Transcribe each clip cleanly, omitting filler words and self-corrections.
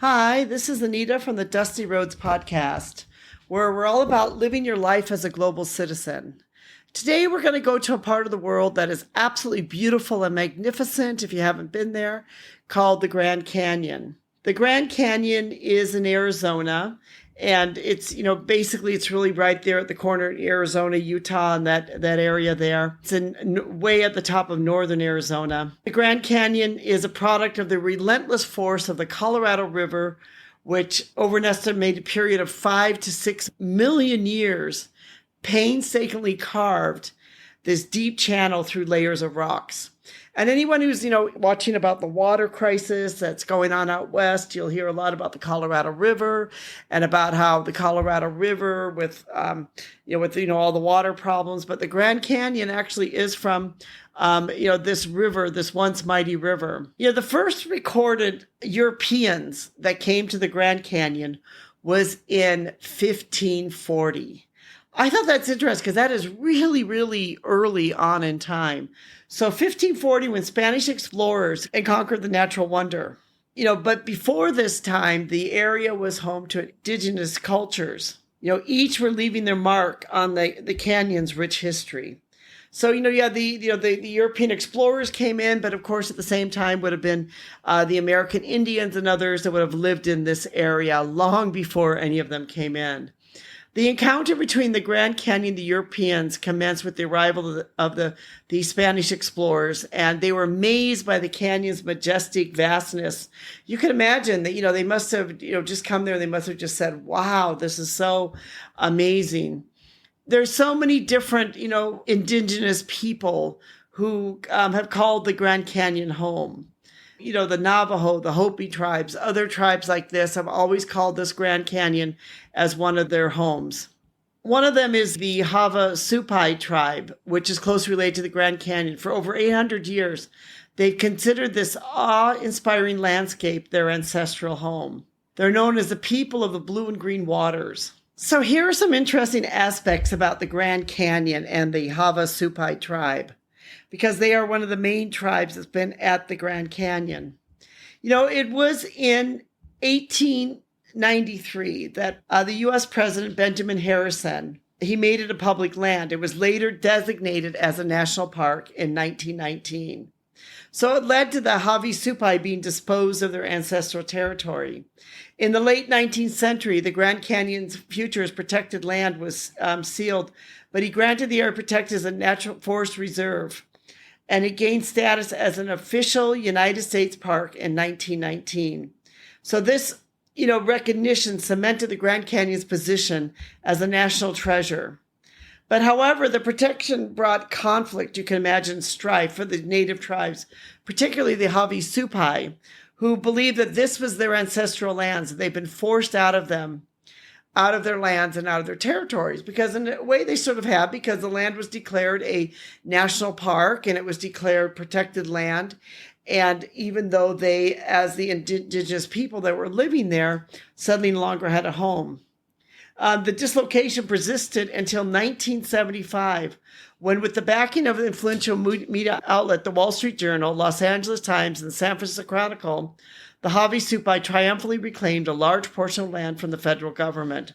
Hi, this is Anita from the Dusty Roads podcast, where we're all about living your life as a global citizen. Today, we're going to go to a part of the world that is absolutely beautiful and magnificent, if you haven't been there, called the Grand Canyon. The Grand Canyon is in Arizona, and it's, basically it's really right there at the corner of Arizona, Utah, and that area there. It's way at the top of northern Arizona. The Grand Canyon is a product of the relentless force of the Colorado River, which over an estimated period of 5 to 6 million years painstakingly carved this deep channel through layers of rocks. And anyone who's, watching about the water crisis that's going on out west, you'll hear a lot about the Colorado River and about how the Colorado River with all the water problems. But the Grand Canyon actually is from, this river, this once mighty river. The first recorded Europeans that came to the Grand Canyon was in 1540. I thought that's interesting because that is really, really early on in time. So 1540, when Spanish explorers conquered the natural wonder. But before this time, the area was home to indigenous cultures. Each were leaving their mark on the canyon's rich history. So, the European explorers came in, but of course at the same time would have been the American Indians and others that would have lived in this area long before any of them came in. The encounter between the Grand Canyon and the Europeans commenced with the arrival of the Spanish explorers, and they were amazed by the canyon's majestic vastness. You can imagine that, they must have, just come there. They must have just said, wow, this is so amazing. There's so many different, indigenous people who have called the Grand Canyon home. The Navajo, the Hopi tribes, other tribes like this have always called this Grand Canyon as one of their homes. One of them is the Havasupai tribe, which is closely related to the Grand Canyon. For over 800 years, they've considered this awe-inspiring landscape their ancestral home. They're known as the people of the blue and green waters. So here are some interesting aspects about the Grand Canyon and the Havasupai tribe, because they are one of the main tribes that's been at the Grand Canyon. It was in 1893 that the U.S. President Benjamin Harrison, he made it a public land. It was later designated as a national park in 1919. So it led to the Havasupai being disposed of their ancestral territory. In the late 19th century, the Grand Canyon's future as protected land was sealed, but he granted the area protected as a natural forest reserve. And it gained status as an official United States park in 1919. So this, recognition cemented the Grand Canyon's position as a national treasure. But however, the protection brought conflict, you can imagine strife for the native tribes, particularly the Havasupai, who believed that this was their ancestral lands, that they've been forced out of them, out of their lands and out of their territories, because in a way they sort of have, because the land was declared a national park and it was declared protected land. And even though they, as the indigenous people that were living there, suddenly no longer had a home. The dislocation persisted until 1975, when with the backing of the influential media outlet, the Wall Street Journal, Los Angeles Times, and the San Francisco Chronicle, the Havasupai triumphantly reclaimed a large portion of land from the federal government.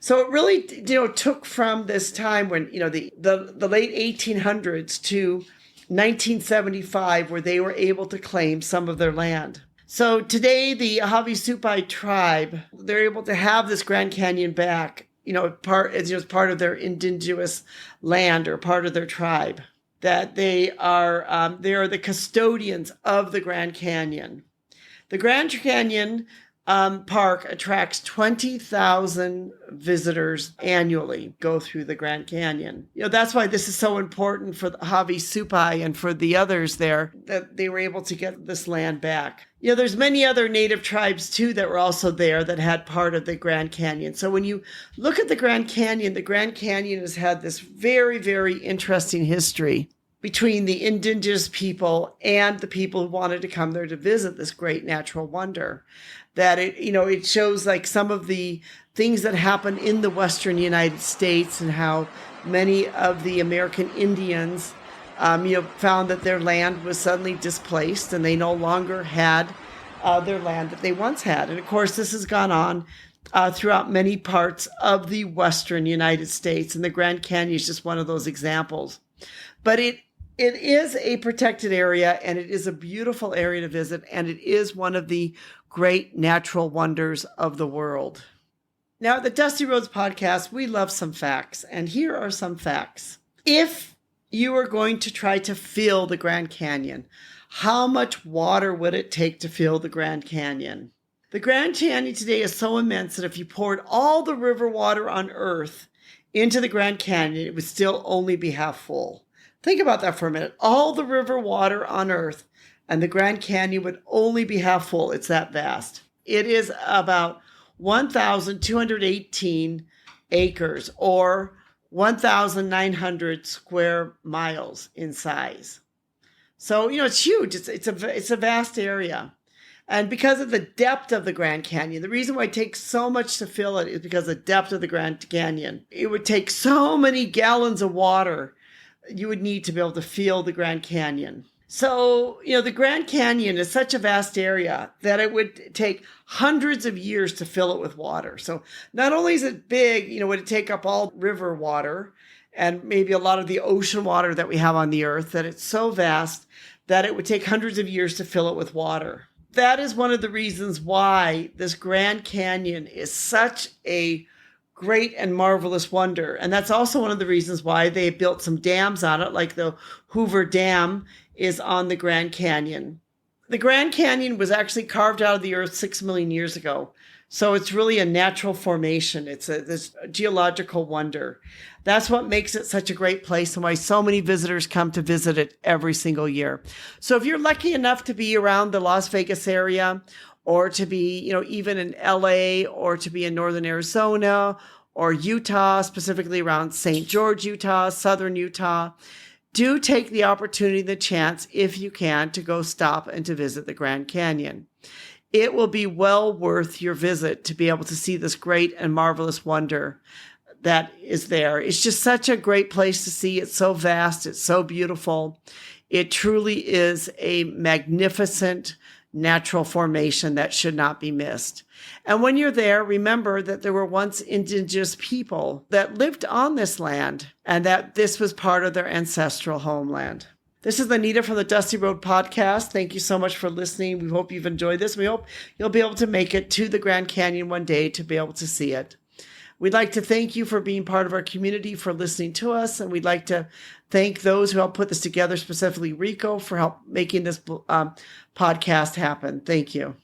So it really, took from this time when, the late 1800s to 1975, where they were able to claim some of their land. So today, the Havasupai tribe, they're able to have this Grand Canyon back, as part of their indigenous land or part of their tribe. That they are the custodians of the Grand Canyon. The Grand Canyon Park attracts 20,000 visitors annually go through the Grand Canyon. That's why this is so important for the Havasupai and for the others there, that they were able to get this land back. There's many other native tribes too that were also there that had part of the Grand Canyon. So when you look at the Grand Canyon has had this very, very interesting history between the indigenous people and the people who wanted to come there to visit this great natural wonder. That it shows like some of the things that happen in the Western United States and how many of the American Indians, found that their land was suddenly displaced and they no longer had their land that they once had. And of course, this has gone on throughout many parts of the western United States, and the Grand Canyon is just one of those examples. But it is a protected area, and it is a beautiful area to visit, and it is one of the great natural wonders of the world. Now, at the Dusty Roads podcast, we love some facts, and here are some facts. If you are going to try to fill the Grand Canyon, how much water would it take to fill the Grand Canyon? The Grand Canyon today is so immense that if you poured all the river water on Earth into the Grand Canyon, it would still only be half full. Think about that for a minute. All the river water on Earth and the Grand Canyon would only be half full. It's that vast. It is about 1,218 acres or 1,900 square miles in size. So, it's huge. It's a vast area. And because of the depth of the Grand Canyon, the reason why it takes so much to fill it is because of the depth of the Grand Canyon. It would take so many gallons of water you would need to be able to fill the Grand Canyon. So, the Grand Canyon is such a vast area that it would take hundreds of years to fill it with water. So not only is it big, would it take up all river water and maybe a lot of the ocean water that we have on the earth, that it's so vast that it would take hundreds of years to fill it with water. That is one of the reasons why this Grand Canyon is such a great and marvelous wonder. And that's also one of the reasons why they built some dams on it, like the Hoover Dam is on the Grand Canyon. The Grand Canyon was actually carved out of the earth 6 million years ago. So it's really a natural formation. It's this geological wonder. That's what makes it such a great place and why so many visitors come to visit it every single year. So if you're lucky enough to be around the Las Vegas area, or to be, even in LA, or to be in northern Arizona or Utah, specifically around St. George, Utah, southern Utah, do take the opportunity, the chance, if you can, to go stop and to visit the Grand Canyon. It will be well worth your visit to be able to see this great and marvelous wonder that is there. It's just such a great place to see. It's so vast. It's so beautiful. It truly is a magnificent natural formation that should not be missed. And when you're there, remember that there were once indigenous people that lived on this land and that this was part of their ancestral homeland. This is Anita from the Dusty Road podcast. Thank you so much for listening. We hope you've enjoyed this. We hope you'll be able to make it to the Grand Canyon one day to be able to see it. We'd like to thank you for being part of our community, for listening to us. And we'd like to thank those who helped put this together, specifically Rico, for help making this podcast happen. Thank you.